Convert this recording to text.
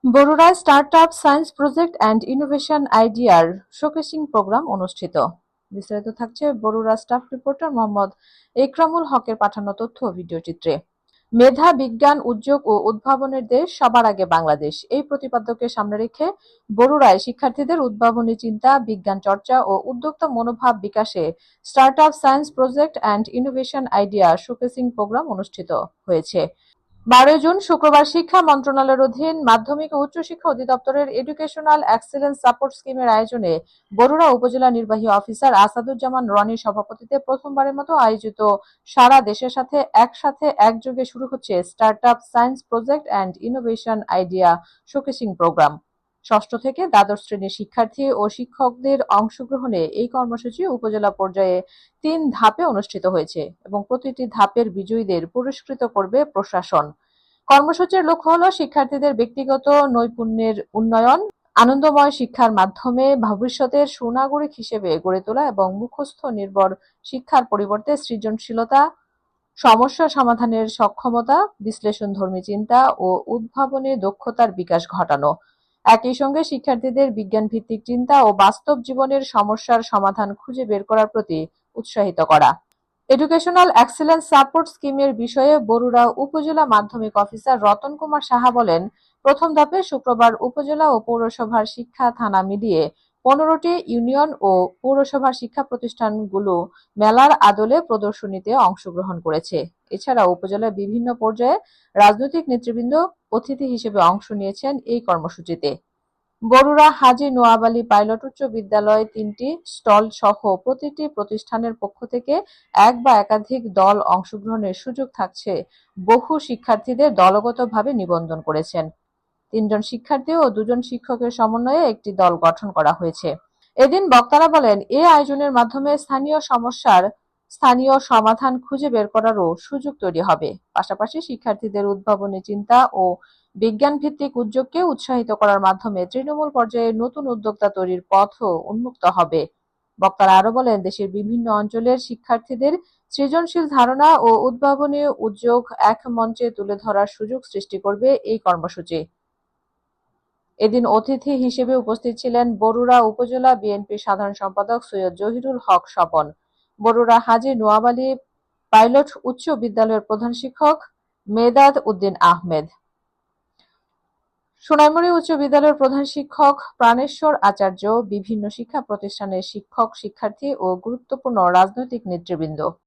বরুড়ায় startup science project and innovation আইডিয়ার showcasing program অনুষ্ঠিত। বিস্তারিত থাকছে বরুড়া স্টাফ রিপোর্টার মোহাম্মদ একরামুল হকের পাঠানো তথ্য ও ভিডিও চিত্রে। মেধা, বিজ্ঞান, উদ্যোগ ও উদ্ভাবনের দেশ, সবার আগে বাংলাদেশ, এই প্রতিপাদ্যকে সামনে রেখে বরুড়ায় শিক্ষার্থীদের উদ্ভাবনী চিন্তা, বিজ্ঞান চর্চা ও উদ্যোক্তা মনোভাব বিকাশে startup science project and innovation idea showcasing program অনুষ্ঠিত হয়েছে। 12 জুন শুক্রবার শিক্ষা মন্ত্রণালয়ের অধীন মাধ্যমিক ও উচ্চশিক্ষা অধিদপ্তরের এডুকেশনাল এক্সেলেন্স সাপোর্ট স্কিমের আয়োজনে বরুড়া উপজেলা নির্বাহী অফিসার আসাদুজ্জামান রনির সভাপতিত্বে প্রথমবারের মতো আয়োজিত সারা দেশের সাথে একসাথে একযোগে শুরু হচ্ছে startup science project and innovation idea showcasing program. ষষ্ঠ থেকে দ্বাদশ শ্রেণীর শিক্ষার্থী ও শিক্ষকদের অংশগ্রহণে এই কর্মসূচি উপজেলা পর্যায়ে 3 ধাপে অনুষ্ঠিত হয়েছে এবং প্রতিটি ধাপের বিজয়ীদের পুরস্কৃত করবে প্রশাসন। কর্মসূচির লক্ষ্য হলো শিক্ষার্থীদের ব্যক্তিগত নৈপুণ্যের উন্নয়ন, আনন্দময় শিক্ষার মাধ্যমে ভবিষ্যতের সুনাগরিক হিসেবে গড়ে তোলা এবং মুখস্থ নির্ভর শিক্ষার পরিবর্তে সৃজনশীলতা, সমস্যা সমাধানের সক্ষমতা, বিশ্লেষণধর্মী চিন্তা ও উদ্ভাবনী দক্ষতার বিকাশ ঘটানো। একই সঙ্গে শিক্ষার্থীদের বিজ্ঞানভিত্তিক চিন্তা ও বাস্তব জীবনের সমস্যার সমাধান খুঁজে বের করার প্রতি উৎসাহিত করা। এডুকেশনাল এক্সেলেন্স সাপোর্ট স্কিমের বিষয়ে বরুড়া উপজেলা মাধ্যমিক অফিসার রতন কুমার সাহা বলেন, প্রথম ধাপে শুক্রবার উপজেলা ও পৌরসভার শিক্ষা থানা মিলিয়ে 15টি ইউনিয়ন ও পৌরসভার শিক্ষা প্রতিষ্ঠানগুলো মেলার আদলে প্রদর্শনীতে অংশগ্রহণ করেছে। এছাড়া উপজেলার বিভিন্ন পর্যায়ে রাজনৈতিক নেতৃবৃন্দ অতিথি হিসেবে অংশ নিয়েছেন এই কর্মসূচিতে। বরুড়া হাজী নোয়াব আলী পাইলট উচ্চ বিদ্যালয় 3টি স্টল সহ প্রতিটি প্রতিষ্ঠানের পক্ষ থেকে এক বা একাধিক দল অংশগ্রহণের সুযোগ থাকছে। বহু শিক্ষার্থীদের দলগতভাবে নিবন্ধন করেছেন। 3 জন শিক্ষার্থী ও 2 জন শিক্ষকের সমন্বয়ে একটি দল গঠন করা হয়েছে। এদিন বক্তারা বলেন, এ আয়োজনের মাধ্যমে স্থানীয় সমস্যার স্থানীয় সমাধান খুঁজে বের করারও সুযোগ তৈরি হবে। পাশাপাশি শিক্ষার্থীদের উদ্ভাবনী চিন্তা ও বিজ্ঞান ভিত্তিক উদ্যোগকে উৎসাহিত করার মাধ্যমে তৃণমূল পর্যায়ে নতুন উদ্যোক্তা তৈরির পথও উন্মুক্ত হবে। বক্তারা আরো বলেন, দেশের বিভিন্ন অঞ্চলের শিক্ষার্থীদের সৃজনশীল ধারণা ও উদ্ভাবনী উদ্যোগ এক মঞ্চে তুলে ধরার সুযোগ সৃষ্টি করবে এই কর্মসূচি। এদিন অতিথি হিসেবে উপস্থিত ছিলেন বরুড়া উপজেলা বিএনপির সাধারণ সম্পাদক সৈয়দ জহিরুল হক স্বপন, বরুড়া হাজী নোয়াব আলী পাইলট উচ্চ বিদ্যালয়ের প্রধান শিক্ষক মেদাদ উদ্দিন আহমেদ, সোনাইমুড়ি উচ্চ বিদ্যালয়ের প্রধান শিক্ষক প্রাণেশ্বর আচার্য, বিভিন্ন শিক্ষা প্রতিষ্ঠানের শিক্ষক, শিক্ষার্থী ও গুরুত্বপূর্ণ রাজনৈতিক নেতৃবৃন্দ।